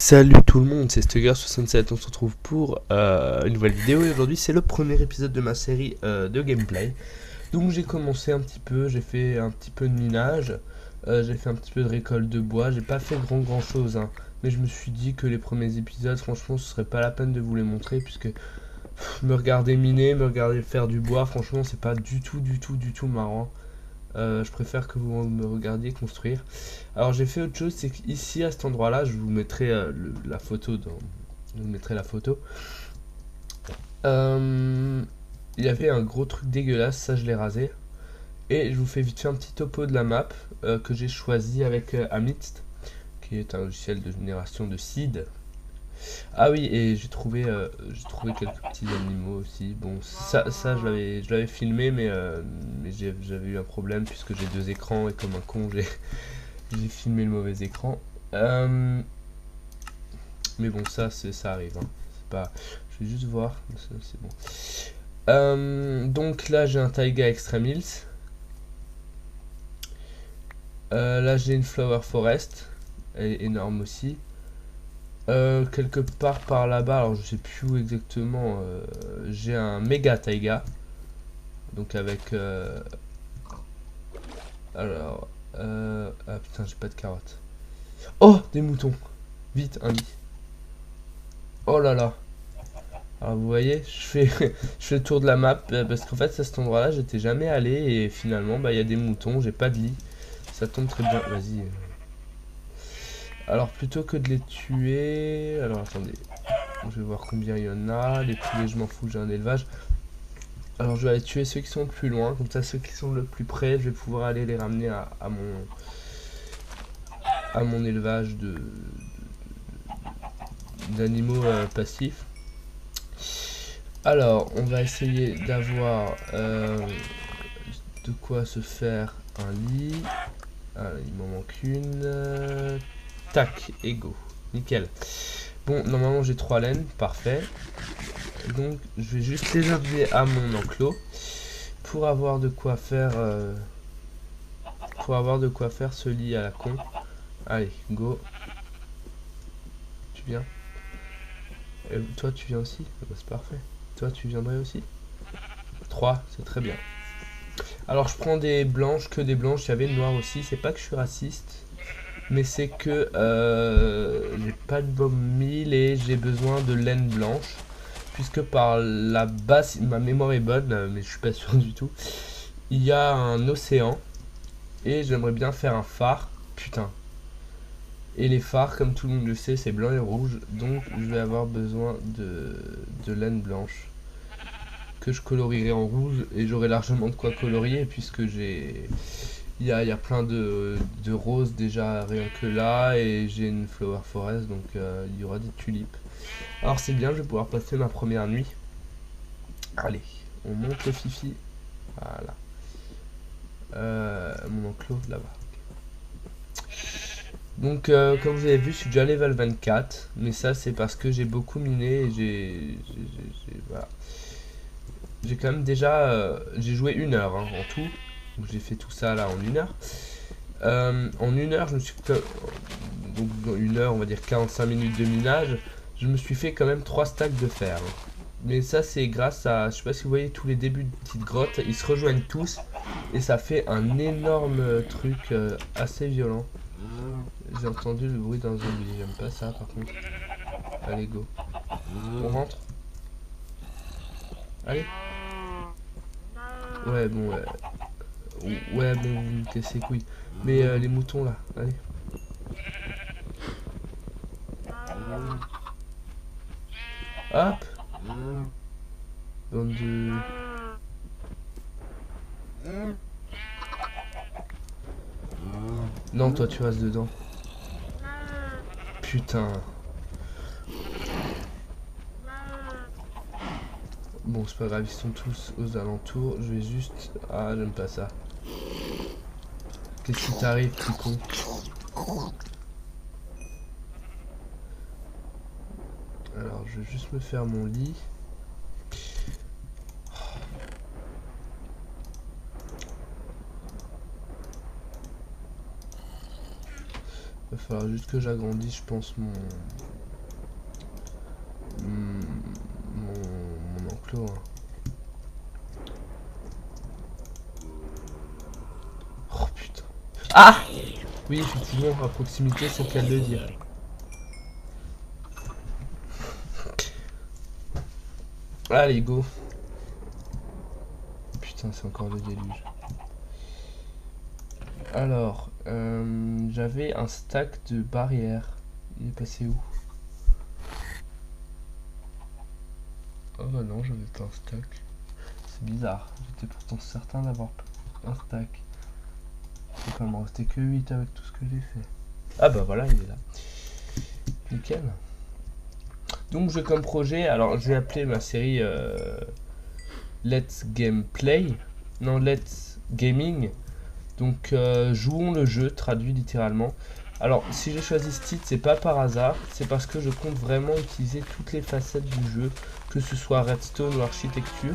Salut tout le monde, c'est Stugger67, on se retrouve pour une nouvelle vidéo et aujourd'hui c'est le premier épisode de ma série de gameplay. Donc j'ai commencé un petit peu, j'ai fait un petit peu de minage, j'ai fait un petit peu de récolte de bois, j'ai pas fait grand chose hein, mais je me suis dit que les premiers épisodes franchement ce serait pas la peine de vous les montrer puisque me regarder miner, me regarder faire du bois, franchement c'est pas du tout marrant. Je préfère que vous me regardiez construire. Alors j'ai fait autre chose, c'est qu'ici à cet endroit là, je vous mettrai la photo dans. Je vous mettrai la photo. Il y avait un gros truc dégueulasse, ça je l'ai rasé. Et je vous fais vite fait un petit topo de la map que j'ai choisi avec Amidst, qui est un logiciel de génération de seed. Ah oui, et j'ai trouvé quelques petits animaux aussi. Bon, ça je l'avais filmé, mais j'avais eu un problème puisque j'ai deux écrans et comme un con, j'ai filmé le mauvais écran. Mais bon, ça arrive. Hein. C'est pas. Je vais juste voir. C'est bon. Donc là, j'ai un Taiga Extreme Hills. Là, j'ai une Flower Forest. Elle est énorme aussi. Quelque part par là-bas, alors je sais plus où exactement, j'ai un méga taiga. Donc avec. Alors. Ah putain, j'ai pas de carottes. Oh, des moutons. Vite, un lit. Oh là là. Alors vous voyez, je fais le tour de la map parce qu'en fait, à cet endroit-là, j'étais jamais allé et finalement, bah il y a des moutons, j'ai pas de lit. Ça tombe très bien. Vas-y. Alors plutôt que de les tuer, alors attendez. Je vais voir combien il y en a. Les poulets, je m'en fous, j'ai un élevage. Alors je vais aller tuer ceux qui sont le plus loin. Comme ça, ceux qui sont le plus près, je vais pouvoir aller les ramener à mon élevage d'animaux passifs. Alors, on va essayer d'avoir de quoi se faire un lit. Ah, il m'en manque une. Tac, ego. Nickel. Bon, normalement j'ai 3 laines, parfait. Donc je vais juste les amener à mon enclos pour avoir de quoi faire ce lit à la con. Allez, go. Tu viens? Et toi tu viens aussi? Bah, c'est parfait. Toi tu viendrais aussi? 3, c'est très bien. Alors je prends des blanches, que des blanches, il y avait le noir aussi, c'est pas que je suis raciste, mais c'est que j'ai pas de bombe 1000 et j'ai besoin de laine blanche. Puisque par la base, ma mémoire est bonne, mais je suis pas sûr du tout. Il y a un océan et j'aimerais bien faire un phare. Putain. Et les phares, comme tout le monde le sait, c'est blanc et rouge. Donc je vais avoir besoin de laine blanche que je colorierai en rouge et j'aurai largement de quoi colorier puisque il y a plein de roses déjà rien que là et j'ai une flower forest donc il y aura des tulipes. Alors c'est bien, je vais pouvoir passer ma première nuit. Allez, on monte le fifi. Voilà. Mon enclos là-bas. Donc comme vous avez vu, je suis déjà level 24. Mais ça c'est parce que j'ai beaucoup miné et voilà. J'ai quand même déjà... j'ai joué 1 heure hein, en tout. Donc j'ai fait tout ça là en 1 heure. En 1 heure, je me suis... Donc dans 1 heure, on va dire 45 minutes de minage. Je me suis fait quand même 3 stacks de fer. Hein. Mais ça c'est grâce à, je sais pas si vous voyez tous les débuts de petites grottes, ils se rejoignent tous et ça fait un énorme truc assez violent. J'ai entendu le bruit d'un zombie, j'aime pas ça par contre. Allez go. On rentre. Allez. Ouais bon ouais bon vous me cassez les couilles. Mais les moutons là, allez. Hop. Bande de... Non, toi tu restes dedans. Putain. Bon, c'est pas grave, ils sont tous aux alentours. Je vais juste... Ah, j'aime pas ça. Qu'est-ce qui t'arrive, petit con? Alors, je vais juste me faire mon lit. Va falloir juste que j'agrandisse, je pense, clos. Hein. Oh putain. Ah! Oui, effectivement, à proximité, c'est qu'elle le dire. Allez, go. Putain, c'est encore le déluge. Alors, j'avais un stack de barrières. Il est passé où? Oh bah non, j'avais pas un stack. C'est bizarre. J'étais pourtant certain d'avoir un stack. Il peut m'en rester que 8 avec tout ce que j'ai fait. Ah bah voilà, il est là. Nickel. Donc j'ai comme projet, alors je vais appeler ma série Let's Gameplay. Non, Let's Gaming. Donc jouons le jeu, traduit littéralement. Alors si j'ai choisi ce titre, c'est pas par hasard, c'est parce que je compte vraiment utiliser toutes les facettes du jeu, que ce soit Redstone ou architecture.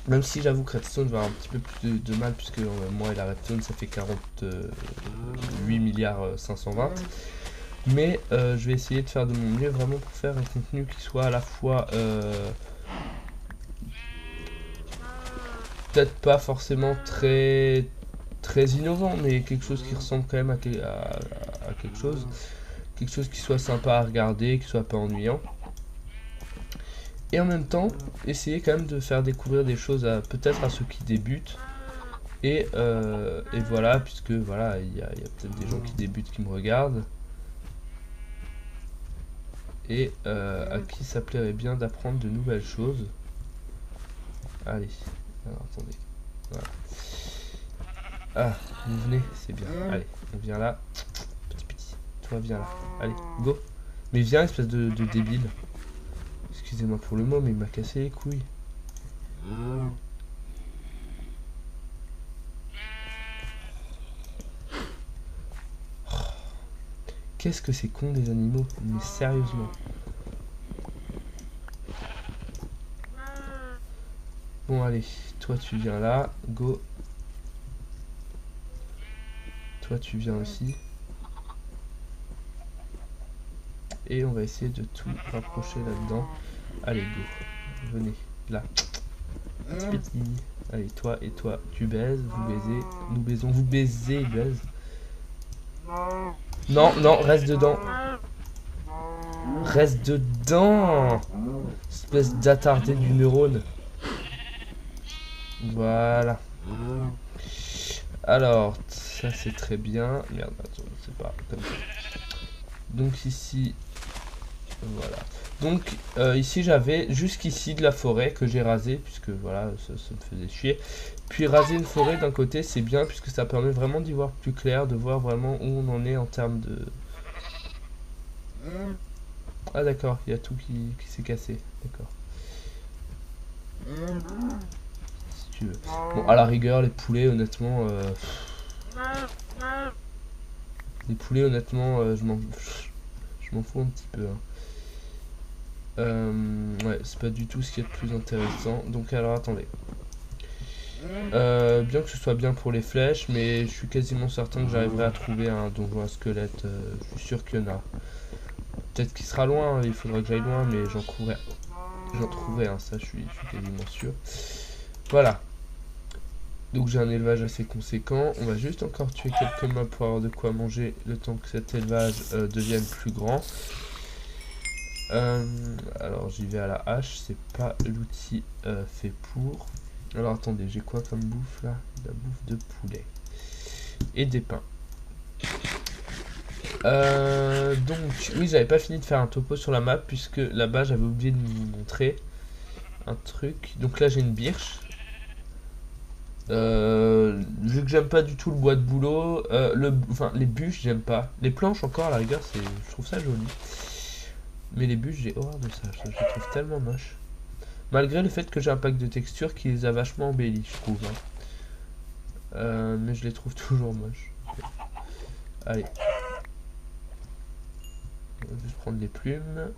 Même si j'avoue que Redstone va avoir un petit peu plus de mal, puisque moi et la Redstone ça fait 48 milliards 520. Mais je vais essayer de faire de mon mieux vraiment pour faire un contenu qui soit à la fois peut-être pas forcément très innovant, mais quelque chose qui ressemble quand même à quelque chose qui soit sympa à regarder, qui soit pas ennuyant, et en même temps essayer quand même de faire découvrir des choses peut-être à ceux qui débutent, et voilà, puisque voilà, il y a peut-être des gens qui débutent qui me regardent, et à qui ça plairait bien d'apprendre de nouvelles choses. Allez, alors attendez, voilà. Ah, vous venez, c'est bien. Allez, on vient là. Petit. Toi, viens là. Allez, go. Mais viens, espèce de débile. Excusez-moi pour le mot, mais il m'a cassé les couilles. Oh. Qu'est-ce que c'est con des animaux, mais sérieusement. Bon, allez, toi tu viens là, go. Toi tu viens aussi. Et on va essayer de tout rapprocher là-dedans. Allez, go. Venez, là. Petit. Allez, toi et toi, tu baises, vous baisez, nous baisons, vous baisez, il baise. Non, non, reste dedans. Reste dedans. Espèce d'attardé du neurone. Voilà. Alors, ça c'est très bien. Merde, attends, c'est pas comme ça. Donc ici, voilà. Donc ici j'avais jusqu'ici de la forêt que j'ai rasé, puisque voilà, ça me faisait chier. Puis raser une forêt d'un côté c'est bien, puisque ça permet vraiment d'y voir plus clair, de voir vraiment où on en est en termes de... Ah d'accord, il y a tout qui s'est cassé, d'accord. Si tu veux. Bon, à la rigueur, les poulets, honnêtement... Les poulets, honnêtement, je m'en fous un petit peu. Hein. Ouais, c'est pas du tout ce qui est le plus intéressant. Donc alors, attendez. Bien que ce soit bien pour les flèches, mais je suis quasiment certain que j'arriverai à trouver un donjon à squelette. Je suis sûr qu'il y en a. Peut-être qu'il sera loin, il faudra que j'aille loin, mais j'en trouverai un, ça je suis quasiment sûr. Voilà. Donc j'ai un élevage assez conséquent. On va juste encore tuer quelques mobs pour avoir de quoi manger le temps que cet élevage devienne plus grand. Alors j'y vais à la hache, c'est pas l'outil fait pour. Alors attendez, j'ai quoi comme bouffe là? La bouffe de poulet. Et des pains. Donc oui, j'avais pas fini de faire un topo sur la map, puisque là-bas j'avais oublié de vous montrer un truc. Donc là j'ai une birche. Vu que j'aime pas du tout le bois de bouleau, enfin les bûches j'aime pas. Les planches encore à la rigueur, je trouve ça joli. Mais les bûches j'ai horreur de ça, je les trouve tellement moches. Malgré le fait que j'ai un pack de textures qui les a vachement embellis, je trouve. Hein. Mais je les trouve toujours moches. Allez. On va juste prendre les plumes.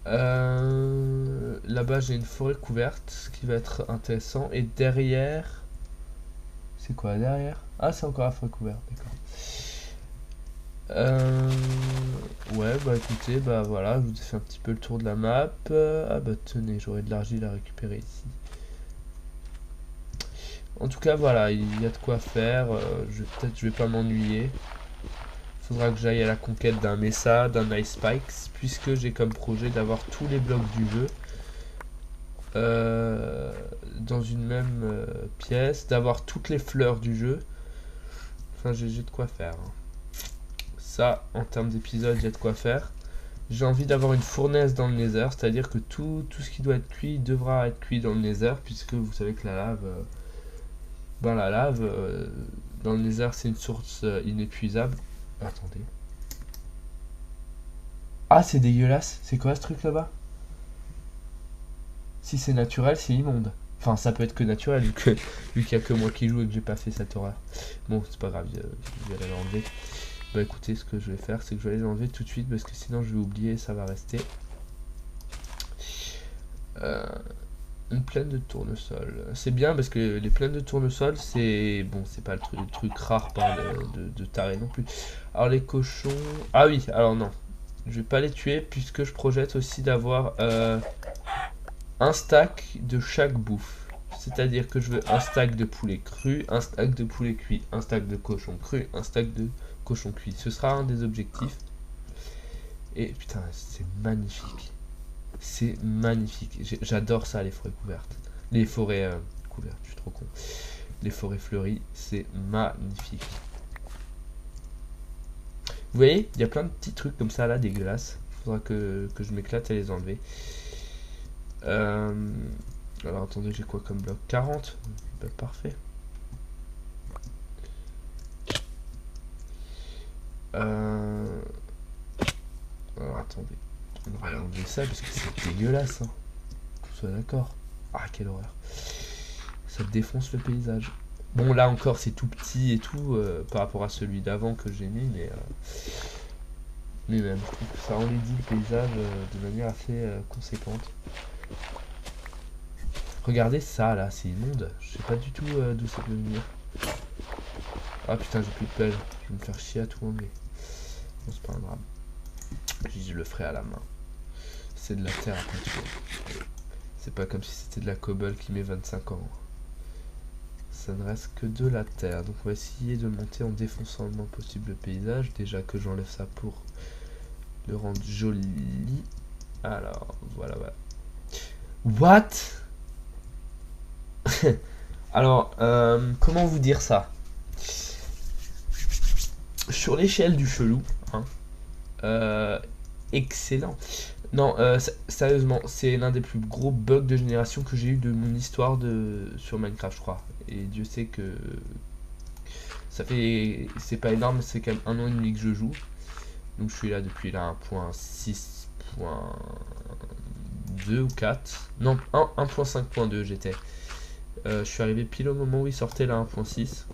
Là-bas j'ai une forêt couverte, ce qui va être intéressant. Et derrière... C'est quoi derrière? Ah, c'est encore la forêt couverte, d'accord. Ouais, bah écoutez, bah voilà, je vous ai fait un petit peu le tour de la map. Ah bah tenez, j'aurais de l'argile à récupérer ici. En tout cas, voilà, il y a de quoi faire. Peut-être je vais pas m'ennuyer. Faudra que j'aille à la conquête d'un Mesa, d'un Ice Spikes, puisque j'ai comme projet d'avoir tous les blocs du jeu dans une même pièce, d'avoir toutes les fleurs du jeu. Enfin, j'ai de quoi faire. Hein. Ça, en termes d'épisodes, j'ai de quoi faire. J'ai envie d'avoir une fournaise dans le Nether, c'est-à-dire que tout ce qui doit être cuit devra être cuit dans le Nether, puisque vous savez que la lave, dans le Nether, c'est une source inépuisable. Attendez. Ah, c'est dégueulasse. C'est quoi ce truc là-bas? Si c'est naturel, c'est immonde. Enfin, ça peut être que naturel, vu qu'il y a que moi qui joue et que j'ai pas fait cette horreur. Bon, c'est pas grave, je vais aller l'enlever. Bah écoutez, ce que je vais faire, c'est que je vais aller l'enlever tout de suite, parce que sinon je vais oublier et ça va rester. Une plaine de tournesol. C'est bien parce que les plaines de tournesol, c'est... Bon, c'est pas le truc rare de taré non plus. Alors les cochons... Ah oui, alors non. Je vais pas les tuer puisque je projette aussi d'avoir un stack de chaque bouffe. C'est-à-dire que je veux un stack de poulet cru, un stack de poulet cuit, un stack de cochon cru, un stack de cochon cuit. Ce sera un des objectifs. Et putain, c'est magnifique. C'est magnifique. J'adore ça, les forêts couvertes. Les forêts couvertes, je suis trop con. Les forêts fleuries, c'est magnifique. Vous voyez, il y a plein de petits trucs comme ça là, dégueulasses. Il faudra que je m'éclate à les enlever. Alors attendez, j'ai quoi comme bloc? 40. Bah, parfait. Alors attendez. On va enlever ça parce que c'est dégueulasse. Hein. Qu'on soit d'accord. Ah, quelle horreur. Ça défonce le paysage. Bon, là encore, c'est tout petit et tout par rapport à celui d'avant que j'ai mis, mais même, je trouve que ça enlaidit le paysage de manière assez conséquente. Regardez ça, là, c'est immonde. Je sais pas du tout d'où ça peut venir. Ah putain, j'ai plus de pelle. Je vais me faire chier à tout enlever. Bon, c'est pas un drame. Je le ferai à la main. C'est de la terre à peinture. C'est pas comme si c'était de la cobble qui met 25 ans. Ça ne reste que de la terre. Donc on va essayer de monter en défonçant le moins possible le paysage. Déjà que j'enlève ça pour le rendre joli. Alors, voilà. What? Alors, comment vous dire ça? Sur l'échelle du chelou, hein, excellent. Non, sérieusement, c'est l'un des plus gros bugs de génération que j'ai eu de mon histoire sur Minecraft, je crois. Et Dieu sait que ça fait, c'est pas énorme, c'est quand même 1 an et demi que je joue. Donc je suis là depuis la 1.6.2 ou 4. Non, 1.5.2 j'étais. Je suis arrivé pile au moment où il sortait la 1.6.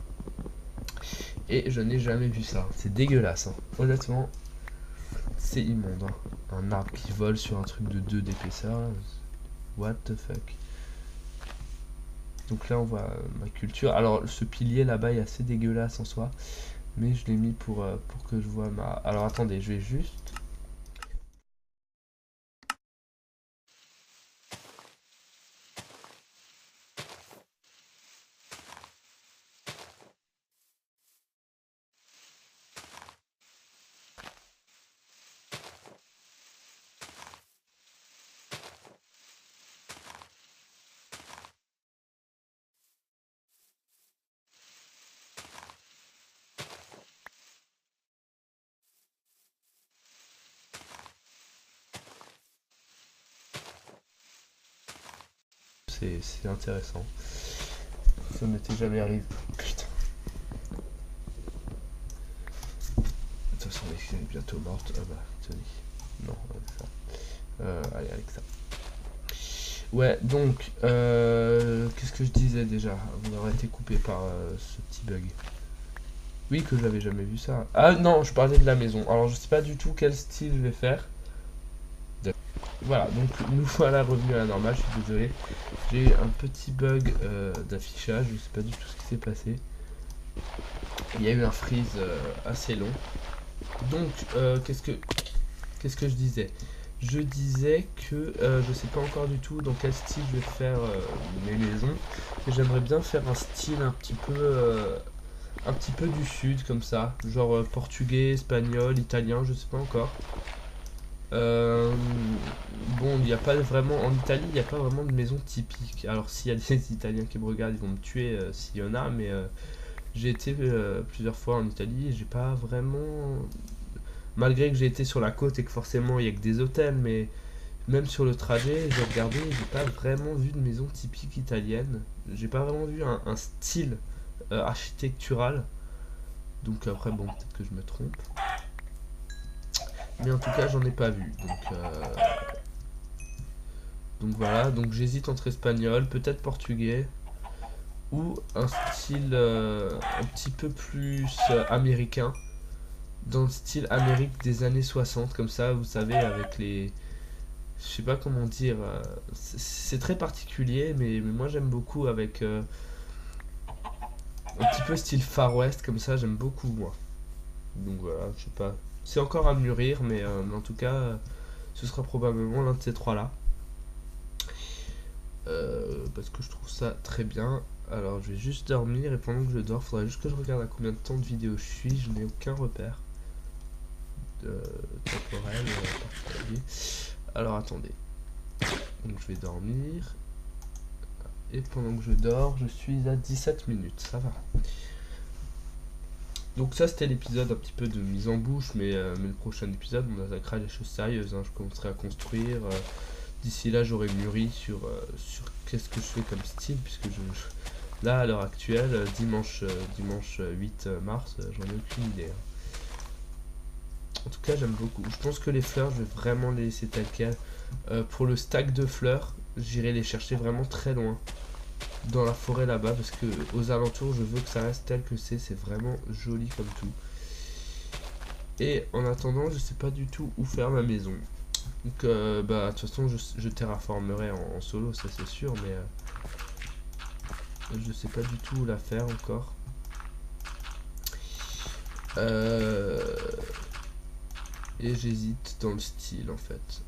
Et je n'ai jamais vu ça. C'est dégueulasse. Hein. Honnêtement, c'est immonde. Hein. Un arbre qui vole sur un truc de 2 d'épaisseur. What the fuck. Donc là on voit ma culture. Alors ce pilier là-bas est assez dégueulasse en soi. Mais je l'ai mis pour que je vois ma... Alors attendez, je vais juste... C'est intéressant. Ça m'était jamais arrivé. Putain. De toute façon, elle est bientôt morte. Ah bah, tenez. Non, ça. Allez, avec ça. Ouais, donc, qu'est-ce que je disais déjà? On aurait été coupé par ce petit bug. Oui, que j'avais jamais vu ça. Ah non, je parlais de la maison. Alors, je sais pas du tout quel style je vais faire. Voilà, donc nous voilà revenus à la normale, je suis désolé. J'ai eu un petit bug d'affichage, je sais pas du tout ce qui s'est passé. Il y a eu un freeze assez long. Donc, qu'est-ce que je disais? Je disais que je sais pas encore du tout dans quel style je vais faire mes maisons. Et j'aimerais bien faire un style un petit peu du sud comme ça, genre portugais, espagnol, italien, je sais pas encore. Euh, bon, il n'y a pas vraiment en Italie, il n'y a pas vraiment de maison typique. Alors s'il y a des Italiens qui me regardent, ils vont me tuer s'il y en a, mais j'ai été plusieurs fois en Italie et j'ai pas vraiment, malgré que j'ai été sur la côte et que forcément il y a que des hôtels, mais même sur le trajet, j'ai regardé, j'ai pas vraiment vu de maison typique italienne. J'ai pas vraiment vu un style architectural. Donc après, bon, peut-être que je me trompe. Mais en tout cas, j'en ai pas vu. Donc voilà, donc j'hésite entre espagnol, peut-être portugais, ou un style un petit peu plus américain, dans le style Amérique des années 60, comme ça, vous savez, avec les... Je sais pas comment dire, c'est très particulier, mais moi j'aime beaucoup avec un petit peu style Far West, comme ça, j'aime beaucoup moi. Donc voilà, je sais pas. C'est encore à mûrir, mais en tout cas, ce sera probablement l'un de ces trois-là. Parce que je trouve ça très bien. Alors je vais juste dormir et pendant que je dors, faudrait juste que je regarde à combien de temps de vidéo je suis. Je n'ai aucun repère temporel particulier. Alors attendez. Donc je vais dormir. Et pendant que je dors, je suis à 17 minutes. Ça va. Donc ça c'était l'épisode un petit peu de mise en bouche, mais le prochain épisode on attaquera les choses sérieuses. Hein. Je commencerai à construire. D'ici là j'aurai mûri sur qu'est-ce que je fais comme style, puisque là à l'heure actuelle, dimanche 8 mars, j'en ai aucune idée. Hein. En tout cas j'aime beaucoup. Je pense que les fleurs je vais vraiment les laisser telles quelles. Pour le stack de fleurs, j'irai les chercher vraiment très loin. Dans la forêt là-bas, parce que aux alentours je veux que ça reste tel que c'est vraiment joli comme tout. Et en attendant je sais pas du tout où faire ma maison. Donc bah de toute façon je terraformerai en solo, ça c'est sûr, mais je sais pas du tout où la faire encore. Et j'hésite dans le style en fait.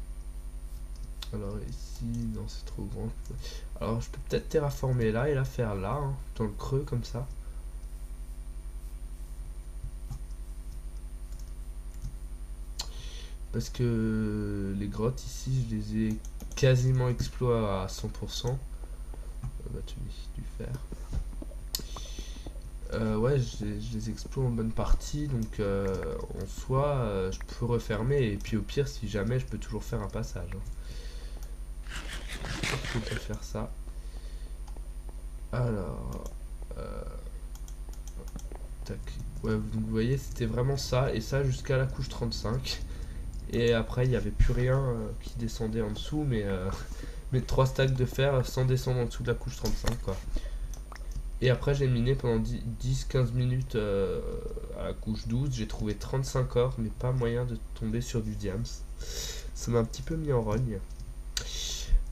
Alors ici, non c'est trop grand. Alors je peux peut-être terraformer là et la faire là, hein, dans le creux comme ça. Parce que les grottes ici, je les ai quasiment explorées à 100%. Bah tu du fer. Ouais, je les explore en bonne partie, donc en soi, je peux refermer, et puis au pire, si jamais, je peux toujours faire un passage. Hein. Je peux faire ça. Alors, tac. Ouais, vous voyez, c'était vraiment ça, et ça jusqu'à la couche 35. Et après, il n'y avait plus rien qui descendait en dessous, mais 3 stacks de fer sans descendre en dessous de la couche 35, quoi. Et après j'ai miné pendant 10-15 minutes à la couche 12, j'ai trouvé 35 ors, mais pas moyen de tomber sur du diams. Ça m'a un petit peu mis en rogne.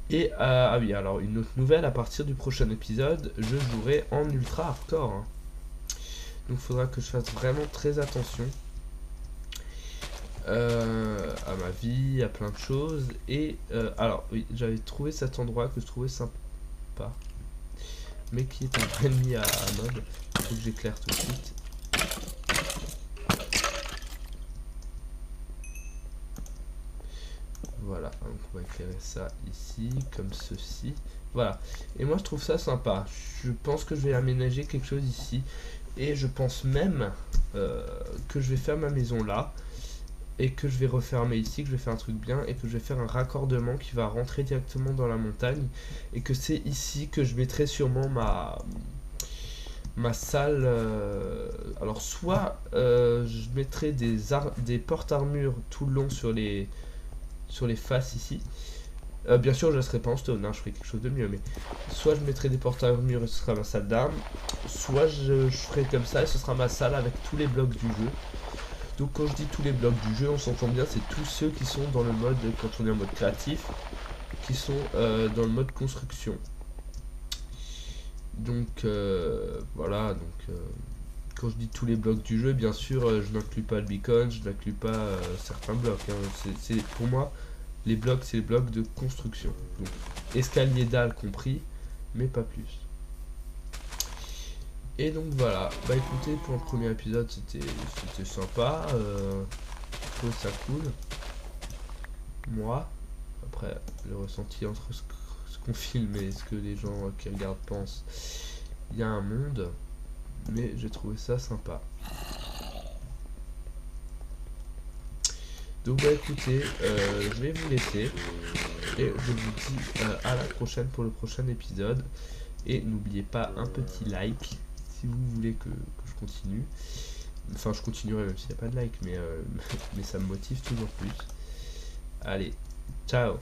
Et ah oui, alors une autre nouvelle, à partir du prochain épisode, je jouerai en ultra hardcore. Hein. Donc il faudra que je fasse vraiment très attention à ma vie, à plein de choses. Et alors oui, j'avais trouvé cet endroit que je trouvais sympa, mais qui est un peu ennemi à mode. Il faut que j'éclaire tout de suite. Voilà, donc on va éclairer ça ici, comme ceci. Voilà, et moi je trouve ça sympa. Je pense que je vais aménager quelque chose ici. Et je pense même que je vais faire ma maison là. Et que je vais refermer ici, que je vais faire un truc bien. Et que je vais faire un raccordement qui va rentrer directement dans la montagne. Et que c'est ici que je mettrai sûrement ma salle. Alors soit je mettrai des portes-armures tout le long sur les faces ici. Bien sûr je ne laisserai pas en stone, hein, je ferai quelque chose de mieux, mais soit je mettrai des portes-armures et ce sera ma salle d'armes, soit je ferai comme ça et ce sera ma salle avec tous les blocs du jeu. Donc quand je dis tous les blocs du jeu, on s'entend bien, c'est tous ceux qui sont dans le mode, quand on est en mode créatif, qui sont dans le mode construction. Donc voilà, donc Quand je dis tous les blocs du jeu, bien sûr, je n'inclus pas le beacon, je n'inclus pas certains blocs. Hein. Pour moi, les blocs, c'est les blocs de construction. Donc, escalier dalle compris, mais pas plus. Et donc voilà, bah écoutez, pour le premier épisode, c'était sympa. Je trouve ça cool. Moi, après, le ressenti entre ce qu'on filme et ce que les gens qui regardent pensent, il y a un monde, mais j'ai trouvé ça sympa. Donc bah écoutez, je vais vous laisser et je vous dis à la prochaine pour le prochain épisode. Et n'oubliez pas un petit like si vous voulez que je continue. Enfin, je continuerai même s'il n'y a pas de like, mais ça me motive toujours plus. Allez, ciao!